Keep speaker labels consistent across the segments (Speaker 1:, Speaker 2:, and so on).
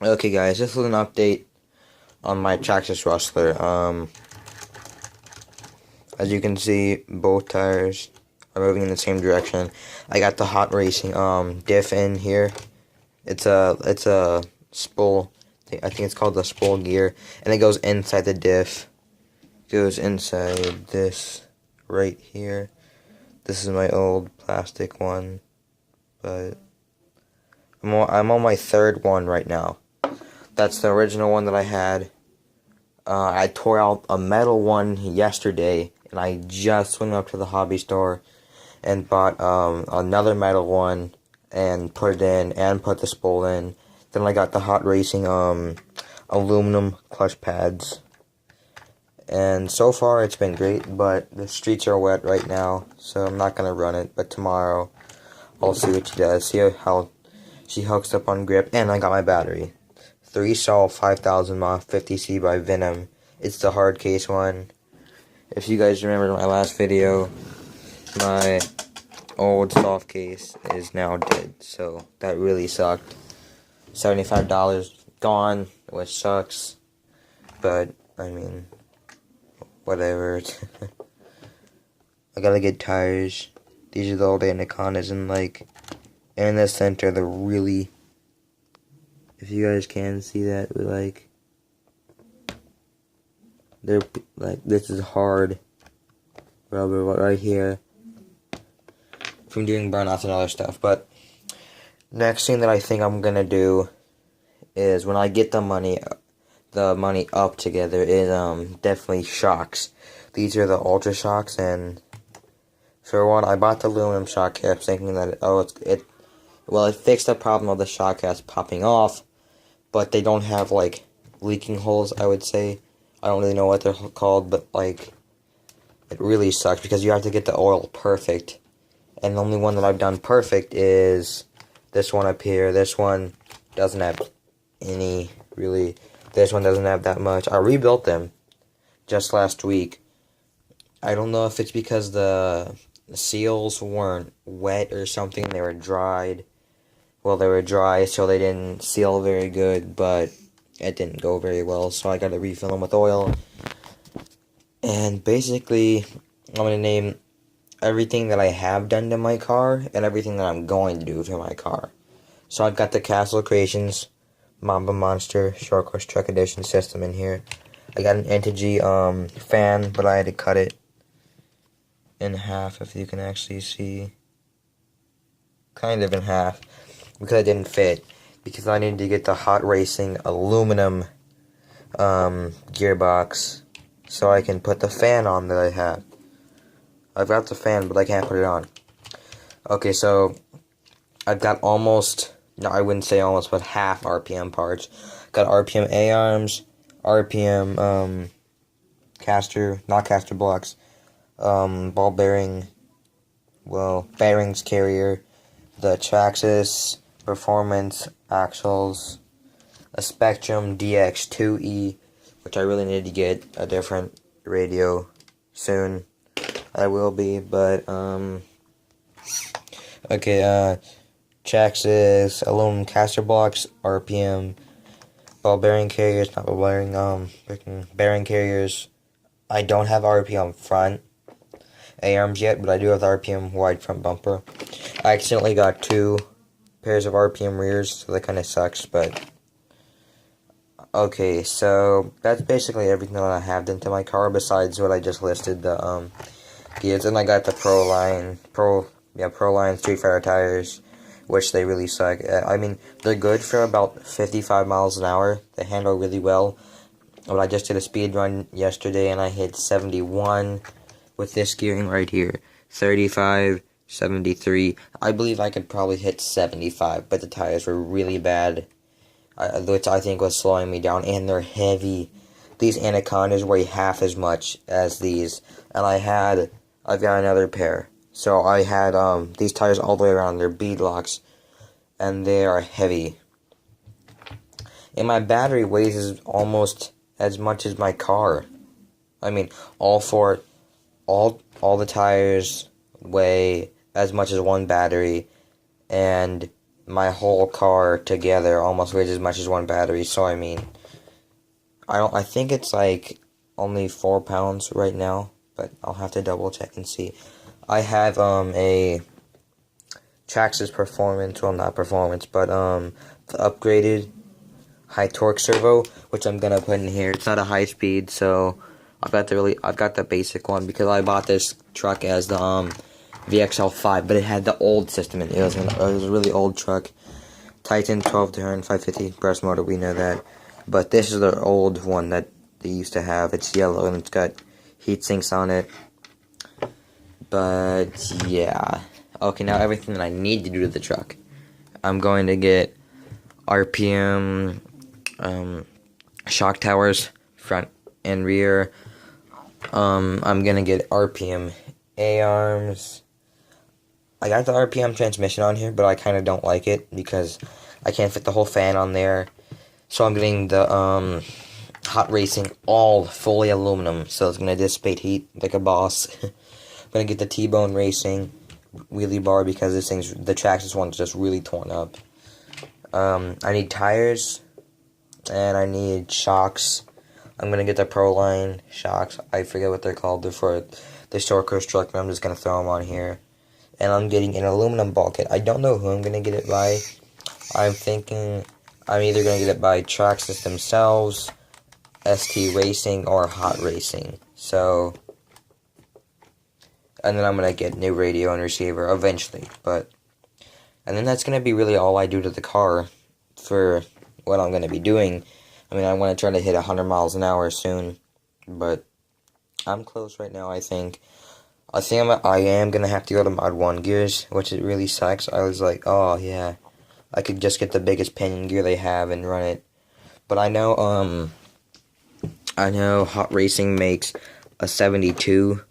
Speaker 1: Okay, guys, this is an update on my Traxxas Rustler. As you can see, both tires are moving in the same direction. I got the hot racing diff in here. It's a spool. I think it's called the spool gear, and it goes inside the diff. Goes inside this right here. This is my old plastic one, but I'm on my third one right now. That's the original one that I had. I tore out a metal one yesterday, and I just went up to the hobby store and bought another metal one and put it in and put the spool in. Then I got the hot racing aluminum clutch pads. And so far it's been great, but the streets are wet right now, so I'm not going to run it. But tomorrow I'll see what she does, see how she hooks up on grip, and I got my battery. 3-Sol 5000 mAh 50C by Venom. It's the hard case one. If you guys remember my last video, my old soft case is now dead, so that really sucked. $75 gone, which sucks, but I mean, whatever. I gotta get tires. These are the old Anacondas, and like in the center, they're really, if you guys can see that, but like they're like, this is hard rubber right here from doing burnouts and other stuff. But next thing that I think I'm gonna do is, when I get the money up together, is definitely shocks. These are the Ultra Shocks, and for one, I bought the aluminum shock caps thinking that it fixed the problem of the shock caps popping off, but they don't have like leaking holes, I would say. I don't really know what they're called, but like it really sucks because you have to get the oil perfect. And the only one that I've done perfect is this one up here. This one doesn't have any, really. This one doesn't have that much. I rebuilt them just last week. I don't know if it's because the seals weren't wet or something. They were dried. Well, they were dry, so they didn't seal very good, but it didn't go very well, so I gotta refill them with oil. And basically, I'm gonna name everything that I have done to my car and everything that I'm going to do to my car. So I've got the Castle Creations Mamba Monster Short Course Truck Edition system in here. I got an Integy fan, but I had to cut it in half, if you can actually see. Kind of in half, because it didn't fit. Because I needed to get the hot racing aluminum gearbox so I can put the fan on that I have. I've got the fan, but I can't put it on. Okay, so I've got almost, no, I wouldn't say almost, but half RPM parts. Got RPM A-arms, RPM caster, not caster blocks, ball bearing, well, bearings carrier, the Traxxas Performance axles, a Spektrum DX2E, which I really need to get a different radio soon. I will be, but okay, Traxxas aluminum caster blocks, RPM ball bearing carriers, not ball bearing, freaking bearing carriers. I don't have RPM front A-arms yet, but I do have the RPM wide front bumper. I accidentally got 2 pairs of RPM rears, so that kind of sucks, but okay, so that's basically everything that I have done to my car besides what I just listed, the gears. And I got the Pro Line Street Fighter tires, which they really suck. I mean, they're good for about 55 miles an hour. They handle really well. But I just did a speed run yesterday and I hit 71 with this gearing right here. 35, 73. I believe I could probably hit 75, but the tires were really bad, which I think was slowing me down, and they're heavy. These Anacondas weigh half as much as these, and I've got another pair. So I had these tires all the way around. They're bead locks, and they are heavy. And my battery weighs almost as much as my car. I mean, all the tires weigh as much as one battery, and my whole car together almost weighs as much as one battery. So I mean, I think it's like only 4 pounds right now, but I'll have to double check and see. I have a Traxxas Performance, well not performance, but the upgraded high torque servo, which I'm gonna put in here. It's not a high speed, so I've got the basic one because I bought this truck as the VXL5, but it had the old system in it. It was a really old truck. Titan 12 to 550 brushed motor, we know that. But this is the old one that they used to have. It's yellow and it's got heat sinks on it. But yeah. Okay, now everything that I need to do to the truck. I'm going to get RPM shock towers, front and rear. I'm gonna get RPM A-arms. I got the RPM transmission on here, but I kind of don't like it because I can't fit the whole fan on there. So I'm getting the Hot Racing all fully aluminum, so it's gonna dissipate heat like a boss. I'm gonna get the T-Bone Racing wheelie bar because the Traxxas one's just really torn up. I need tires and I need shocks. I'm gonna get the Proline shocks. I forget what they're called. They're for the short course truck, but I'm just gonna throw them on here. And I'm getting an aluminum bulkhead. I don't know who I'm gonna get it by. I'm thinking I'm either gonna get it by Traxxas themselves, ST Racing, or Hot Racing. So, and then I'm gonna get new radio and receiver eventually. And then that's gonna be really all I do to the car for what I'm gonna be doing. I mean, I want to try to hit 100 miles an hour soon, but I'm close right now. I think I am gonna have to go to Mod 1 gears, which it really sucks. I was like, oh yeah, I could just get the biggest pinion gear they have and run it. But I know Hot Racing makes a 72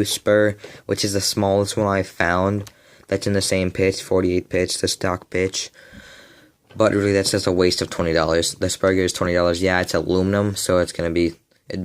Speaker 1: spur, which is the smallest one I've found. That's in the same pitch, 48 pitch, the stock pitch. But really, that's just a waste of $20. The spur gear is $20. Yeah, it's aluminum, so it'd be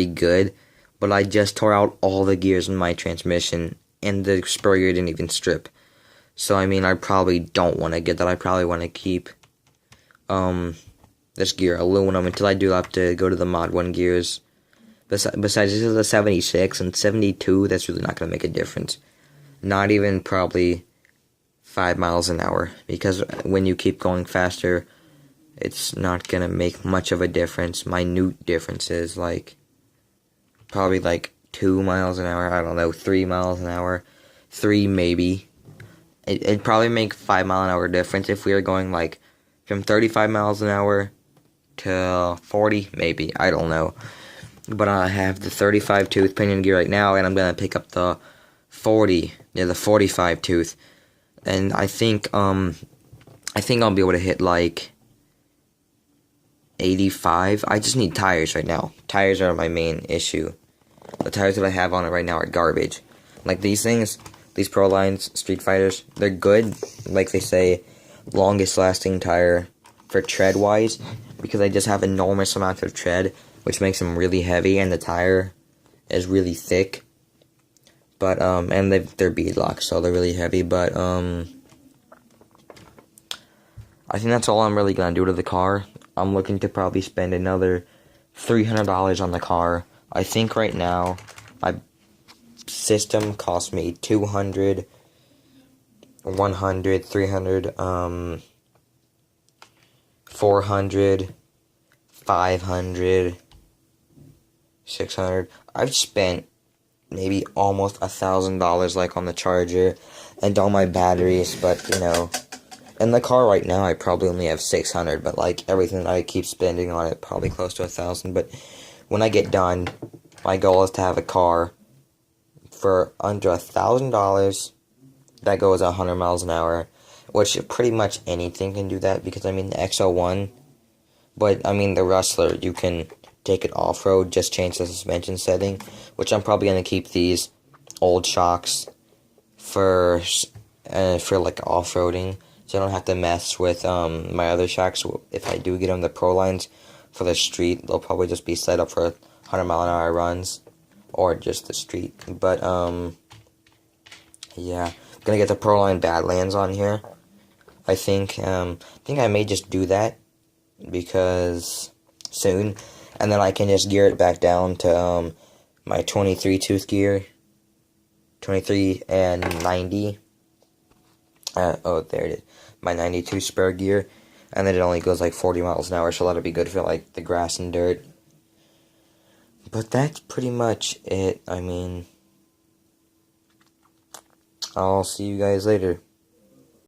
Speaker 1: good. But I just tore out all the gears in my transmission, and the spur gear didn't even strip. So, I mean, I probably don't want to get that. I probably want to keep this gear aluminum until I do have to go to the Mod 1 gears. Besides, this is a 76, and 72, that's really not going to make a difference. Not even probably 5 miles an hour, because when you keep going faster, it's not going to make much of a difference. Minute differences, probably 2 miles an hour, I don't know, 3 miles an hour, 3 maybe. It'd probably make 5 mile an hour difference if we were going from 35 miles an hour to 40, maybe, I don't know. But I have the 35 tooth pinion gear right now, and I'm going to pick up the 45 tooth. And I think I'll be able to hit 85. I just need tires right now. Tires are my main issue. The tires that I have on it right now are garbage. These things, these Prolines Street Fighters, they're good. Like they say, longest lasting tire for tread wise, because they just have enormous amounts of tread, which makes them really heavy, and the tire is really thick. But, and they're beadlocked, so they're really heavy, but, I think that's all I'm really gonna do to the car. I'm looking to probably spend another $300 on the car. I think right now, my system cost me $200, $100, $300, $400, $500, $600. I've spent maybe almost $1,000 on the charger and all my batteries, but in the car right now I probably only have $600, but everything that I keep spending on it, probably close to $1,000. But when I get done, my goal is to have a car for under $1,000 that goes 100 miles an hour, which pretty much anything can do that, because the XL1, but the Rustler, you can take it off-road, just change the suspension setting, which I'm probably going to keep these old shocks for off-roading, so I don't have to mess with my other shocks. If I do get them, the Prolines for the street, they'll probably just be set up for 100 mile an hour runs, or just the street. But yeah, I'm gonna get the Proline Badlands on here. I think I may just do that because soon, and then I can just gear it back down to my 23 tooth gear, 23 and 90. Oh, there it is. My 92 spare gear, and then it only goes like 40 miles an hour, so that'll be good for like the grass and dirt. But that's pretty much it. I mean, I'll see you guys later.